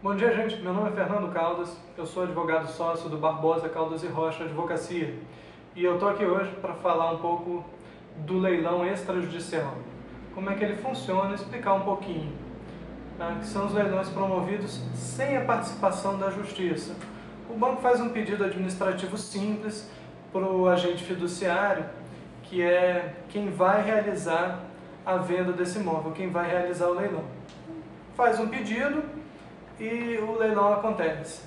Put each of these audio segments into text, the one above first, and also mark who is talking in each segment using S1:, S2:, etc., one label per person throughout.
S1: Bom dia, gente. Meu nome é Fernando Caldas, eu sou advogado sócio do Barbosa, Caldas e Rocha Advocacia. E eu estou aqui hoje para falar um pouco do leilão extrajudicial. Como é que ele funciona e explicar um pouquinho. Que são os leilões promovidos sem a participação da justiça. O banco faz um pedido administrativo simples para o agente fiduciário, que é quem vai realizar a venda desse imóvel, quem vai realizar o leilão. Faz um pedido e o leilão acontece.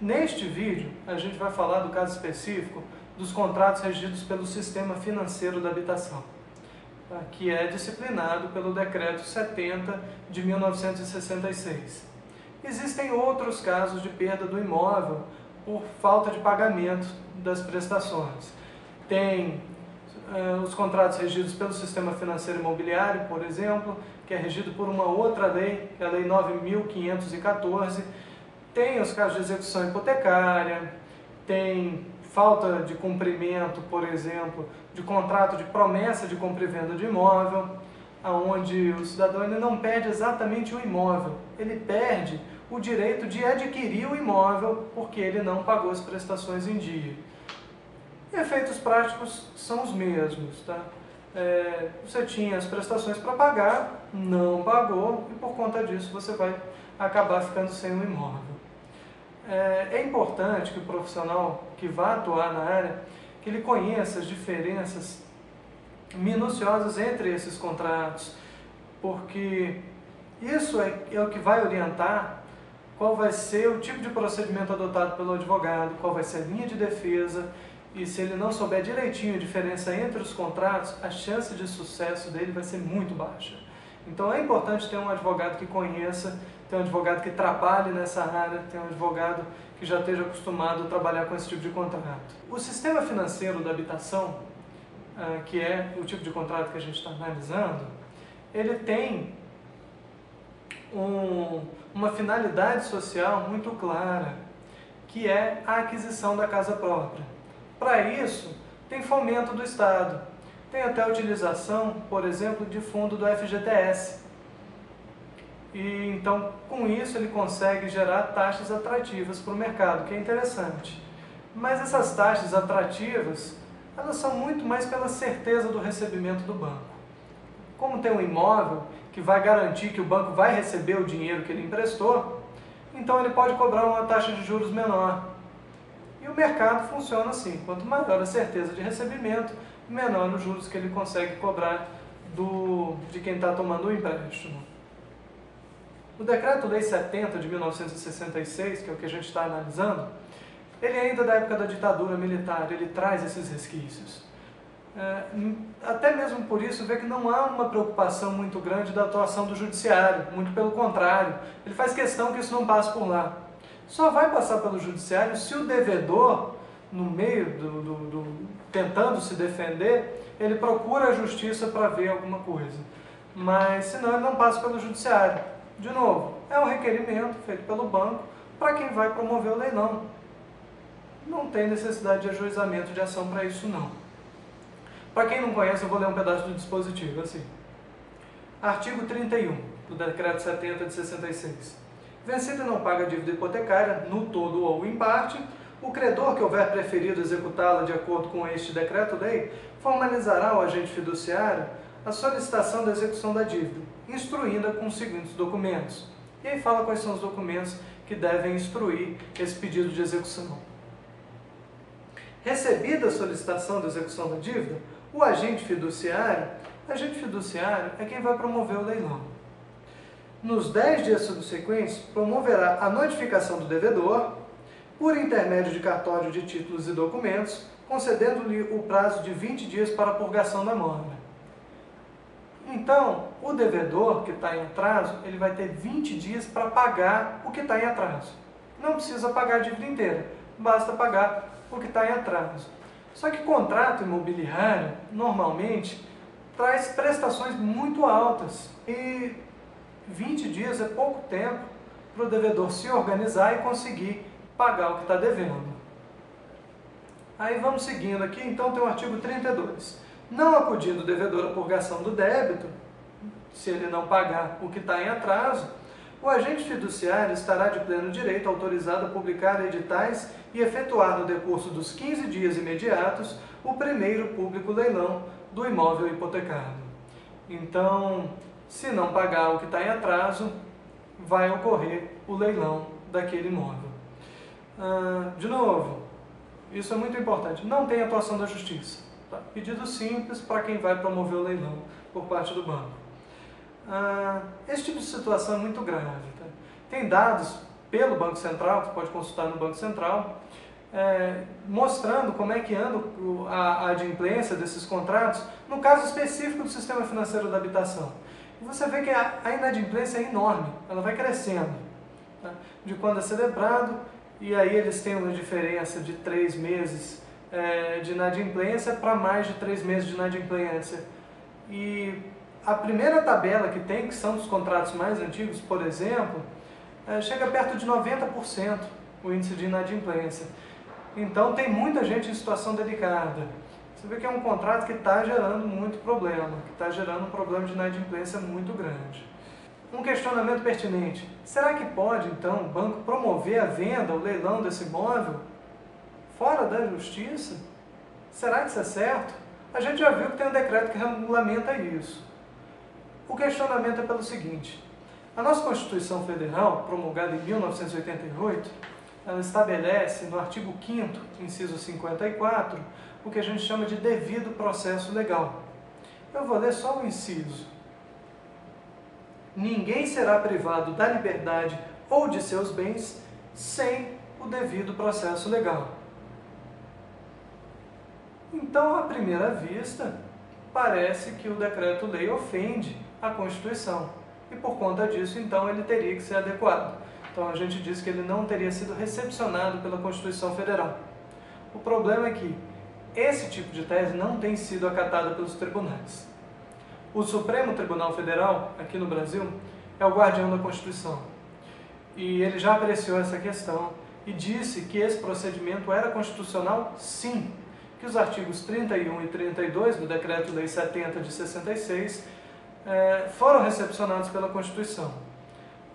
S1: Neste vídeo, a gente vai falar do caso específico dos contratos regidos pelo Sistema Financeiro da Habitação, que é disciplinado pelo Decreto 70 de 1966. Existem outros casos de perda do imóvel por falta de pagamento das prestações. Tem os contratos regidos pelo Sistema Financeiro Imobiliário, por exemplo, que é regido por uma outra lei, que é a Lei 9.514. Tem os casos de execução hipotecária, tem falta de cumprimento, por exemplo, de contrato de promessa de compra e venda de imóvel, onde o cidadão ele não perde exatamente o imóvel, ele perde o direito de adquirir o imóvel porque ele não pagou as prestações em dia. Efeitos práticos são os mesmos, tá? Você tinha as prestações para pagar, não pagou e por conta disso você vai acabar ficando sem o imóvel. É importante que o profissional que vá atuar na área, que ele conheça as diferenças minuciosas entre esses contratos, porque isso é o que vai orientar qual vai ser o tipo de procedimento adotado pelo advogado, qual vai ser a linha de defesa. E se ele não souber direitinho a diferença entre os contratos, a chance de sucesso dele vai ser muito baixa. Então é importante ter um advogado que conheça, ter um advogado que trabalhe nessa área, ter um advogado que já esteja acostumado a trabalhar com esse tipo de contrato. O Sistema Financeiro da Habitação, que é o tipo de contrato que a gente está analisando, ele tem uma finalidade social muito clara, que é a aquisição da casa própria. Para isso, tem fomento do Estado, tem até a utilização, por exemplo, de fundo do FGTS. E então, com isso, ele consegue gerar taxas atrativas para o mercado, que é interessante. Mas essas taxas atrativas, elas são muito mais pela certeza do recebimento do banco. Como tem um imóvel que vai garantir que o banco vai receber o dinheiro que ele emprestou, então ele pode cobrar uma taxa de juros menor. E o mercado funciona assim, quanto maior a certeza de recebimento, menor os juros que ele consegue cobrar de quem está tomando o empréstimo. O Decreto-Lei 70 de 1966, que é o que a gente está analisando, ele ainda da época da ditadura militar, ele traz esses resquícios. Até mesmo por isso, vê que não há uma preocupação muito grande da atuação do judiciário, muito pelo contrário, ele faz questão que isso não passe por lá. Só vai passar pelo judiciário se o devedor, no meio tentando se defender, ele procura a justiça para ver alguma coisa. Mas senão ele não passa pelo judiciário. De novo, é um requerimento feito pelo banco para quem vai promover o leilão. Não tem necessidade de ajuizamento de ação para isso não. Para quem não conhece, eu vou ler um pedaço do dispositivo, assim. Artigo 31 do Decreto 70 de 66. Vencido e não paga a dívida hipotecária, no todo ou em parte, o credor que houver preferido executá-la de acordo com este decreto-lei formalizará ao agente fiduciário a solicitação da execução da dívida, instruindo-a com os seguintes documentos. E aí fala quais são os documentos que devem instruir esse pedido de execução. Recebida a solicitação da execução da dívida, o agente fiduciário é quem vai promover o leilão. Nos 10 dias subsequentes, promoverá a notificação do devedor, por intermédio de cartório de títulos e documentos, concedendo-lhe o prazo de 20 dias para a purgação da mora. Então, o devedor que está em atraso, ele vai ter 20 dias para pagar o que está em atraso. Não precisa pagar a dívida inteira, basta pagar o que está em atraso. Só que contrato imobiliário, normalmente, traz prestações muito altas e 20 dias é pouco tempo para o devedor se organizar e conseguir pagar o que está devendo. Aí vamos seguindo aqui, então tem o artigo 32. Não acudindo o devedor à purgação do débito, se ele não pagar o que está em atraso, o agente fiduciário estará de pleno direito autorizado a publicar editais e efetuar no decurso dos 15 dias imediatos o primeiro público leilão do imóvel hipotecado. Então, se não pagar o que está em atraso, vai ocorrer o leilão daquele imóvel. De novo, isso é muito importante, não tem atuação da justiça. Tá? Pedido simples para quem vai promover o leilão por parte do banco. Esse tipo de situação é muito grave. Tá? Tem dados pelo Banco Central, você pode consultar no Banco Central, mostrando como é que anda a adimplência desses contratos, no caso específico do sistema financeiro da habitação. E você vê que a inadimplência é enorme, ela vai crescendo, tá? De quando é celebrado, e aí eles têm uma diferença de 3 meses de inadimplência para mais de 3 meses de inadimplência. E a primeira tabela que tem, que são dos contratos mais antigos, por exemplo, chega perto de 90% o índice de inadimplência. Então tem muita gente em situação delicada. Você vê que é um contrato que está gerando muito problema, que está gerando um problema de inadimplência muito grande. Um questionamento pertinente: será que pode, então, o banco promover a venda, o leilão desse imóvel fora da justiça? Será que isso é certo? A gente já viu que tem um decreto que regulamenta isso. O questionamento é pelo seguinte: a nossa Constituição Federal, promulgada em 1988, ela estabelece no artigo 5º, inciso 54, o que a gente chama de devido processo legal. Eu vou ler só o inciso. Ninguém será privado da liberdade ou de seus bens sem o devido processo legal. Então, à primeira vista, parece que o decreto-lei ofende a Constituição. E por conta disso, então, ele teria que ser adequado. Então, a gente diz que ele não teria sido recepcionado pela Constituição Federal. O problema é que esse tipo de tese não tem sido acatada pelos tribunais. O Supremo Tribunal Federal, aqui no Brasil, é o guardião da Constituição. E ele já apreciou essa questão e disse que esse procedimento era constitucional, sim, que os artigos 31 e 32 do Decreto-Lei 70 de 66 foram recepcionados pela Constituição.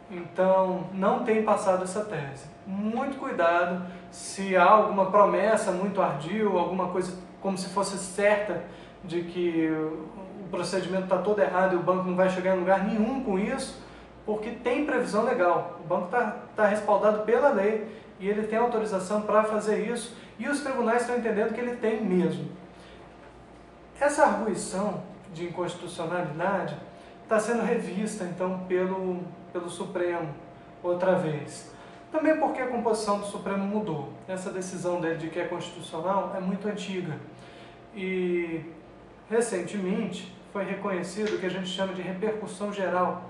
S1: Então, não tem passado essa tese. Muito cuidado se há alguma promessa muito ardil, alguma coisa como se fosse certa de que o procedimento está todo errado e o banco não vai chegar em lugar nenhum com isso, porque tem previsão legal. O banco está respaldado pela lei e ele tem autorização para fazer isso, e os tribunais estão entendendo que ele tem mesmo. Essa arguição de inconstitucionalidade está sendo revista, então, pelo Supremo outra vez. Também porque a composição do Supremo mudou. Essa decisão dele de que é constitucional é muito antiga. E, recentemente, foi reconhecido o que a gente chama de repercussão geral.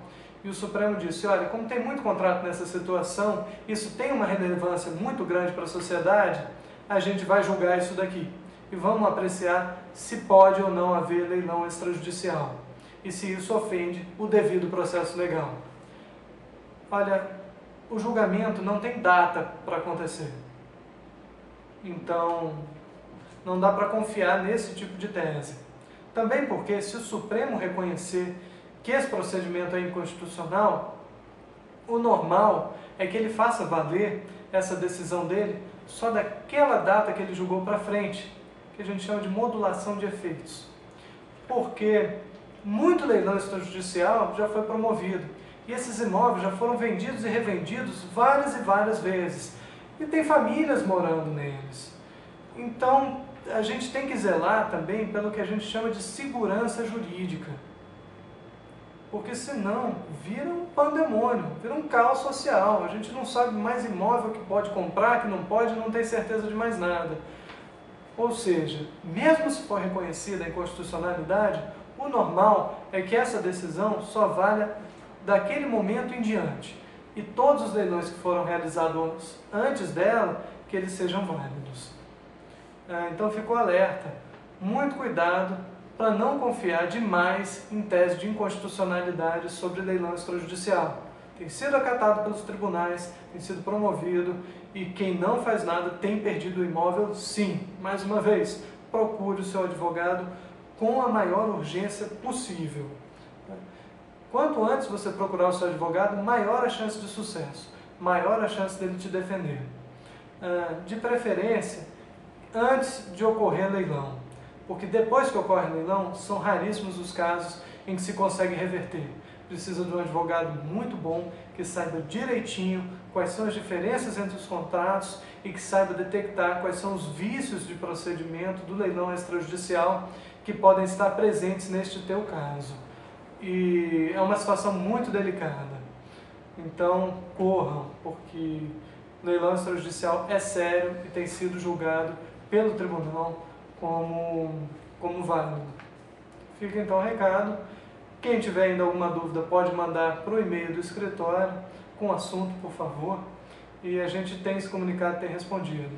S1: E o Supremo disse: olha, como tem muito contrato nessa situação, isso tem uma relevância muito grande para a sociedade, a gente vai julgar isso daqui. E vamos apreciar se pode ou não haver leilão extrajudicial. E se isso ofende o devido processo legal. Olha, o julgamento não tem data para acontecer. Então, não dá para confiar nesse tipo de tese. Também porque, se o Supremo reconhecer que esse procedimento é inconstitucional, o normal é que ele faça valer essa decisão dele só daquela data que ele julgou para frente, que a gente chama de modulação de efeitos. Porque muito leilão extrajudicial já foi promovido, e esses imóveis já foram vendidos e revendidos várias e várias vezes, e tem famílias morando neles. Então, a gente tem que zelar também pelo que a gente chama de segurança jurídica, porque senão vira um pandemônio, vira um caos social. A gente não sabe mais imóvel que pode comprar, que não pode, não tem certeza de mais nada. Ou seja, mesmo se for reconhecida a inconstitucionalidade, o normal é que essa decisão só valha daquele momento em diante. E todos os leilões que foram realizados antes dela, que eles sejam válidos. Então ficou alerta. Muito cuidado para não confiar demais em tese de inconstitucionalidade sobre leilão extrajudicial. Tem sido acatado pelos tribunais, tem sido promovido, e quem não faz nada tem perdido o imóvel, sim. Mais uma vez, procure o seu advogado com a maior urgência possível. Quanto antes você procurar o seu advogado, maior a chance de sucesso, maior a chance dele te defender. De preferência, antes de ocorrer leilão, porque depois que ocorre leilão, são raríssimos os casos em que se consegue reverter. Precisa de um advogado muito bom, que saiba direitinho quais são as diferenças entre os contratos e que saiba detectar quais são os vícios de procedimento do leilão extrajudicial que podem estar presentes neste teu caso. E é uma situação muito delicada. Então, corram, porque o leilão extrajudicial é sério e tem sido julgado pelo tribunal como válido. Fica então o recado. Quem tiver ainda alguma dúvida pode mandar para o e-mail do escritório com o assunto, por favor, e a gente tem se comunicado e tem respondido.